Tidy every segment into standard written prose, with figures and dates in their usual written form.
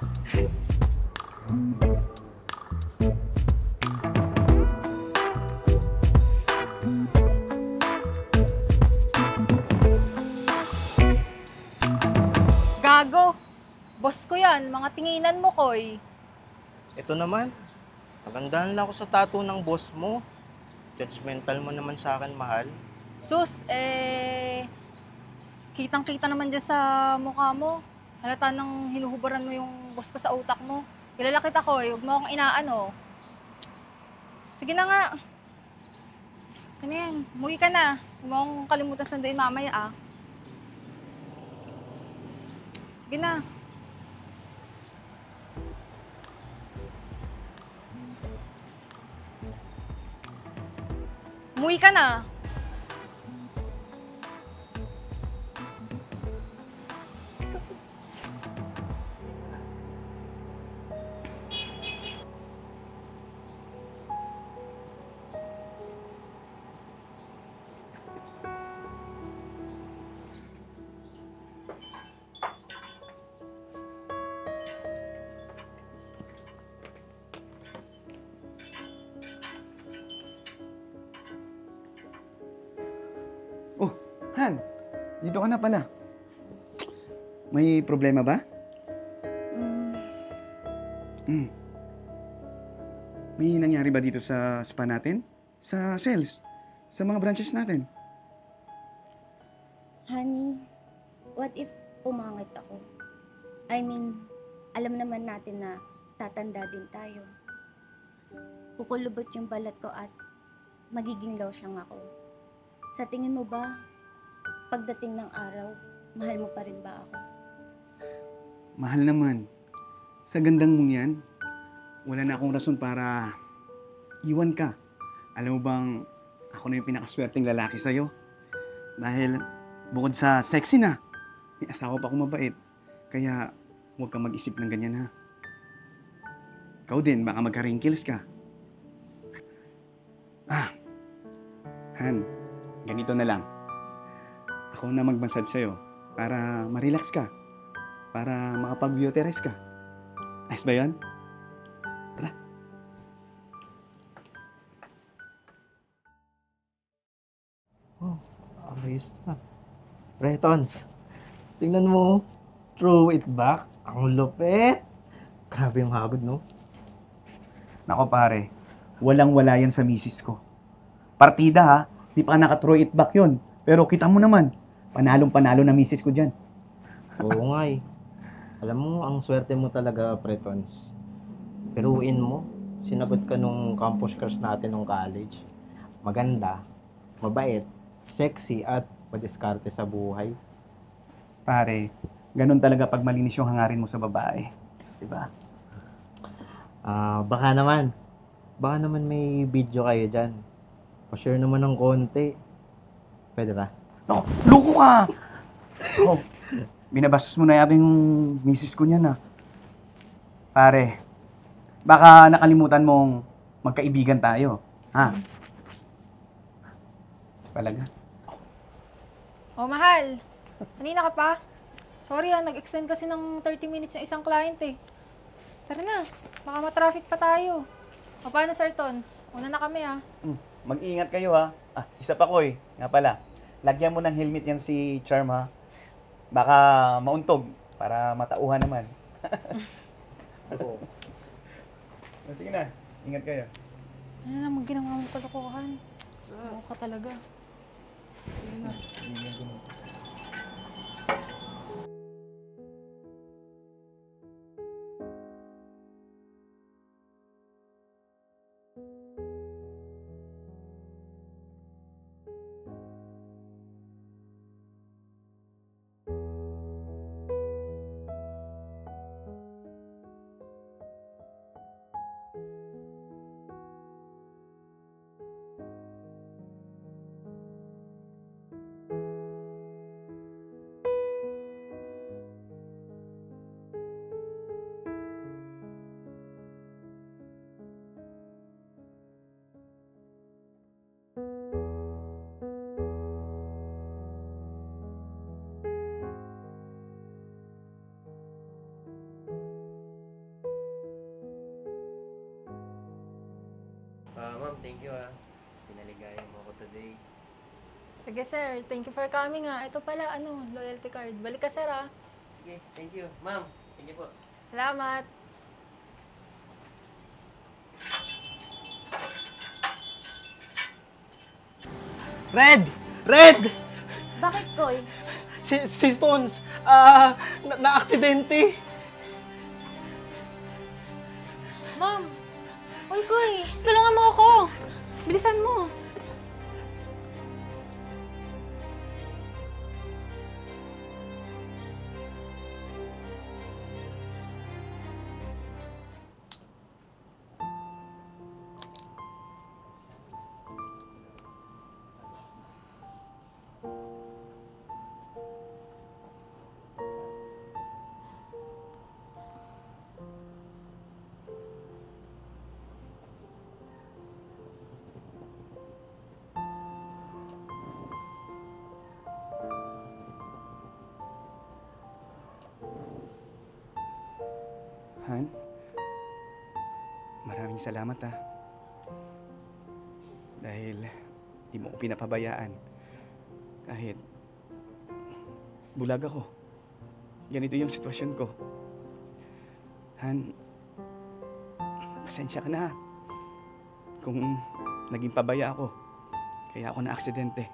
Gago! Boss ko yan, mga tinginan mo, Koy. Ito naman, nagandahan lang ako sa tattoo ng boss mo. Judgmental mo naman sa akin, mahal. Sus, kitang-kita naman dyan sa mukha mo. Halata nang hinuhubaran mo yung boss ko sa utak mo. Kilala kita, Koy. Huwag mo akong inaano. Sige na nga. Ano yan? Umuwi ka na. Huwag mo akong kalimutan sunduin mamaya, ah. Sige na. Umuwi ka na. Oh, Han, dito ka na pala. May problema ba? May nangyari ba dito sa spa natin? Sa sales? Sa mga branches natin? Honey, what if pumangit ako? I mean, alam naman natin na tatanda din tayo. Kukulubot yung balat ko at magiging losyang ako. Sa tingin mo ba, pagdating ng araw, mahal mo pa rin ba ako? Mahal naman. Sa gandang mong yan, wala na akong rason para iwan ka. Alam mo bang ako na yung pinakaswerteng lalaki sa'yo? Dahil bukod sa sexy na, may asawa pa akong mabait. Kaya huwag kang mag-isip ng ganyan, ha? Ikaw din, baka magka-wrinkles ka. Han, ganito na lang. Ako na mag-massage sa'yo para ma-relax ka. Para makapag-beauty rest ka. Ayos ba yan? Tara. Oh, ayos na. Bretons, tingnan mo. Throw it back. Ang lupit. Grabe yung hagod, no? Nako pare, walang-wala yan sa misis ko. Partida ha, di pa naka-throw it back yun. Pero kita mo naman, panalong-panalo na misis ko dyan. Oo nga eh. Alam mo, ang swerte mo talaga, Bretons. Peruin mo, sinagot ka nung campus crush natin nung college. Maganda, mabait, sexy at madiskarte sa buhay. Pare, ganun talaga pag malinis yung hangarin mo sa babae. Diba? Baka naman may video kayo dyan. Pa-share naman ng konti. Pwede ba? No, loko ka! Oh, binabastos mo na yata yung misis ko niyan, ha? Pare, baka nakalimutan mong magkaibigan tayo, ha? Talaga? Oh, mahal. Kanina ka pa? Sorry nag-extend kasi ng 30 minutes yung isang client eh. Tara na, baka ma-traffic pa tayo. O paano, Sir Tons? Una na kami Mag-ingat kayo, ha? Isa pa ko, nga pala. Lagyan mo ng helmet yan si Charm, ha? Baka mauntog para matauhan naman. Oo. Sige na, ingat kayo. Ano naman ginawa mong kalokohan? Oo ka talaga. Sige na. Ingat ko na. thank you ah. Pinaligaya mo ako today. Sige sir, thank you for coming ha. Ito pala, loyalty card. Balik ka sir ha. Sige, thank you. Ma'am, thank you po. Salamat. Red! Red! Bakit, Koy? Si Stones, na-aksidente. Ma'am! Uy, Koy! Tulungan mo ako! Bilisan mo! Han, maraming salamat ha. Dahil di mo ko pinapabayaan. Kahit bulag ako. Ganito yung sitwasyon ko. Han, pasensya ka na ha. Kung naging pabaya ako, kaya ako na-aksidente.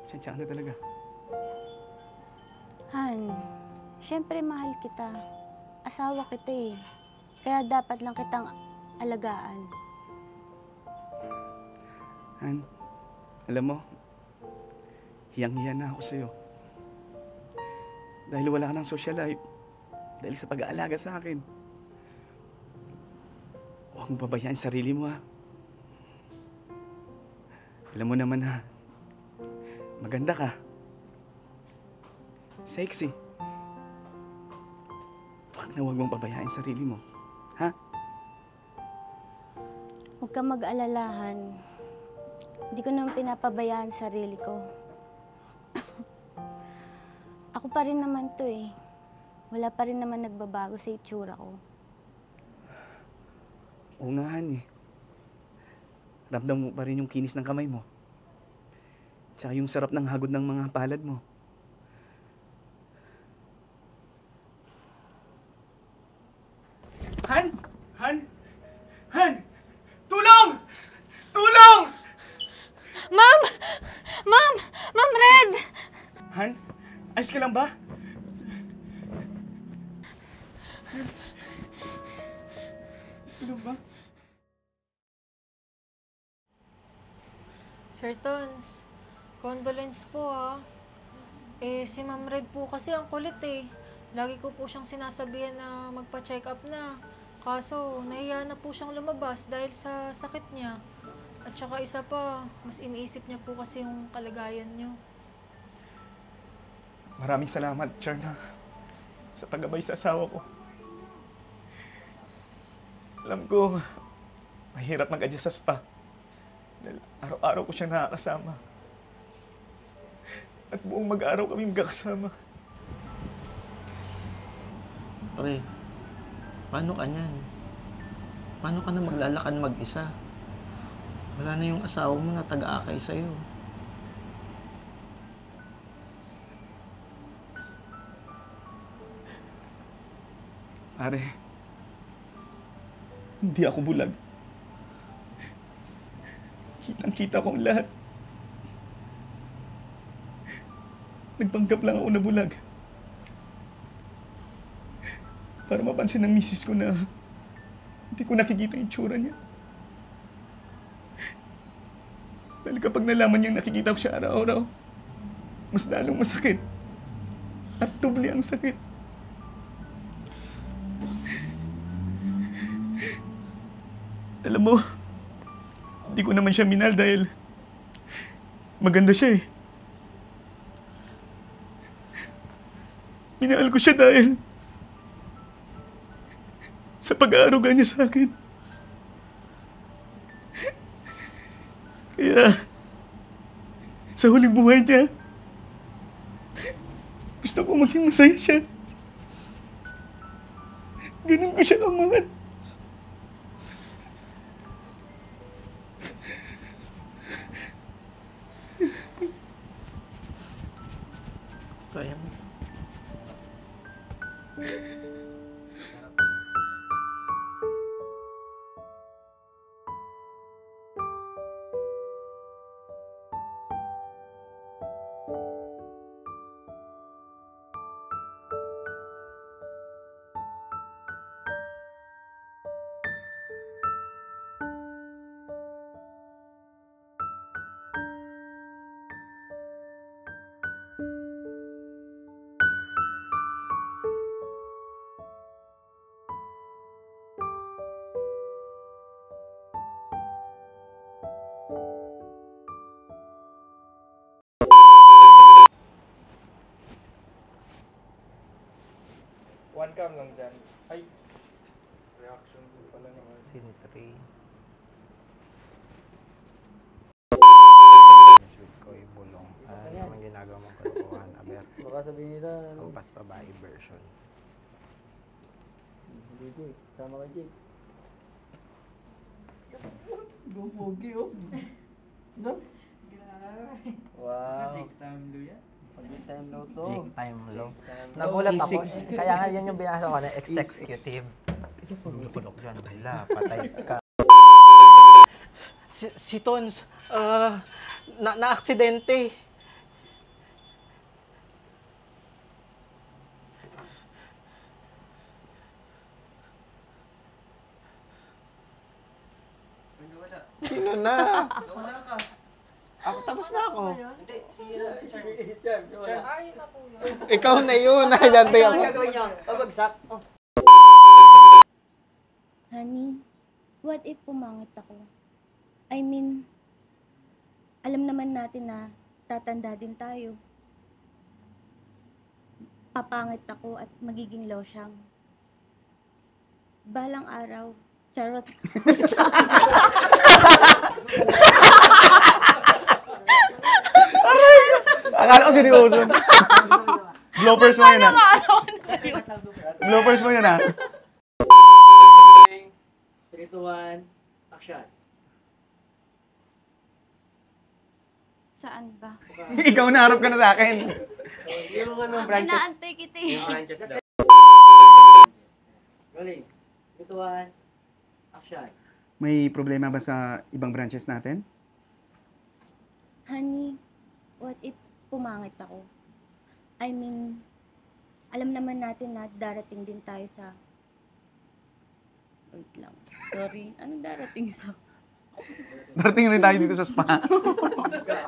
Pasensya ka na talaga. Han, syempre mahal kita. Asawa kita eh. Kaya dapat lang kitang alagaan. Han, alam mo, hiyang-hiya na ako sa'yo. Dahil wala ka ng social life. Dahil sa pag-aalaga sa akin. Huwag mong pabayaan sarili mo ha. Alam mo naman ha, maganda ka. Sexy. Huwag mong pabayaan sarili mo. Ha? Huwag kang mag-alalahan. Hindi ko naman pinapabayaan sarili ko. Ako pa rin naman to eh. Wala pa rin naman nagbabago sa itsura ko. Oo nga, Han eh. Ramdam mo pa rin yung kinis ng kamay mo. Tsaka yung sarap ng hagod ng mga palad mo. Han! Han! Han! Tulong! Tulong! Ma'am! Ma'am! Ma'am Red! Han? Ayos ka lang ba? Ayos ka lang ba? Sir Tons, condolence po ha. Si Ma'am Red po kasi ang kulit eh. Lagi ko po siyang sinasabihan na magpa-check up na. Kaso, nahiya na po siyang lumabas dahil sa sakit niya. At saka isa pa, mas iniisip niya po kasi yung kalagayan niyo. Maraming salamat, Charna, sa paggabay sa asawa ko. Alam ko, mahirap mag-adjust sa spa. Dahil araw-araw ko siya nakakasama. At buong mag-araw kami magkakasama. Pre, paano ka niyan? Paano ka na maglalakad mag-isa? Wala na yung asawa mo na taga-akay sa'yo. Pare, hindi ako bulag. Kitang-kita ko ang lahat. Nagpanggap lang ako na bulag. Para mapansin ng misis ko na hindi ko nakikita yung itsura niya. Dahil kapag nalaman niyang nakikita ko siya araw-araw, mas lalong masakit. At doble ang sakit. Alam mo, hindi ko naman siya minal dahil maganda siya eh. Minahal ko siya dahil sa pag-aaruga niya sa akin. Kaya, sa huling buhay niya, gusto ko maging masaya siya. Ganun ko siya kamahal. Sayang. One cam lang dyan. Ay! Reaction ko pala naman. Scene 3. Sweet ko ibulong. Ano naman ginagawa mong kalokohan, Aber? Baka sabihin nila, Ang pasbabae version. hindi Jake. Sama ka Jake. Pogi oh. No? Wow. Jake time low yan? Jake time low to. Jake time low. Time low. Nagulat ako. E6. Kaya nga yan yung binasa ko na executive. Lulok yan. Hala, patay ka. Si Tons, na-aksidente. Sino na? Wala ka. Ako, tapos na ako. Hindi, si Charm. Wala. Ay, na po yun. Ikaw na yun. Nakilante Ano ako. ang gagawin niya? Pabagsak. Oh. Honey, what if pumangit ako? I mean, alam naman natin na tatanda din tayo. Papangit ako at magiging losyang. Balang araw, charot. Akala ko seryoso. Bloopers mo yun, ha? Bloopers mo yun, ha? 3, 2, 1, action. Saan ba? Ikaw na, harap ka na sa akin. Yung ano, branches. Inaantay kita eh. Yung branches daw. Rolling. 3, 2, 1, action. May problema ba sa ibang branches natin? Honey, what if pumangit ako? I mean, alam naman natin na darating din tayo sa... Wait lang. Sorry. Anong darating sa... Darating rin tayo dito sa spa.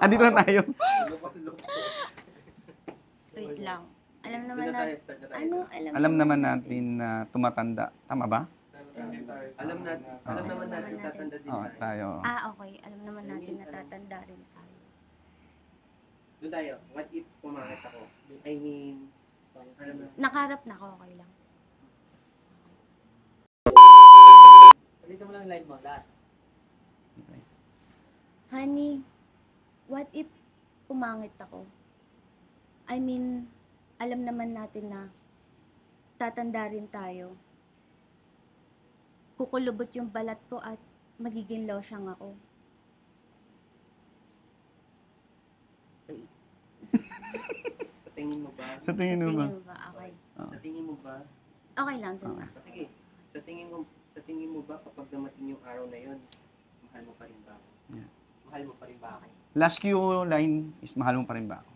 Andito na tayo. Wait lang. Alam naman Doon na tayo, natin... start na tayo. Ano? Alam naman natin na tumatanda. Tama ba? Alam naman natin tatanda din Oo, tayo. tayo. Okay. Alam naman natin na tatanda rin tayo. Doon tayo. What if pumangit ako? I mean, alam na. Nakarap na ako. Okay lang. Ulitin mo lang yung line mo. Lahat. Honey, what if pumangit ako? I mean, alam naman natin na tatanda rin tayo. Kukulubot yung balat ko at magiging losyang ako. Sa tingin mo ba? Sa tingin mo ba? Tingin mo ba? Okay. Sa tingin mo ba? Okay lang, dun na. Sige. Sa tingin mo ba kapag dumating yung araw na yun, mahal mo pa rin ba ako? Yeah. Mahal mo pa rin ba ako? Last Q line is mahal mo pa rin ba ako?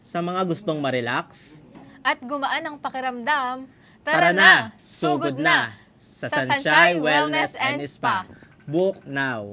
Sa mga gustong ma-relax, At gumaan ang pakiramdam, tara na, sugod na sa Sunshine Wellness and Spa. Book now.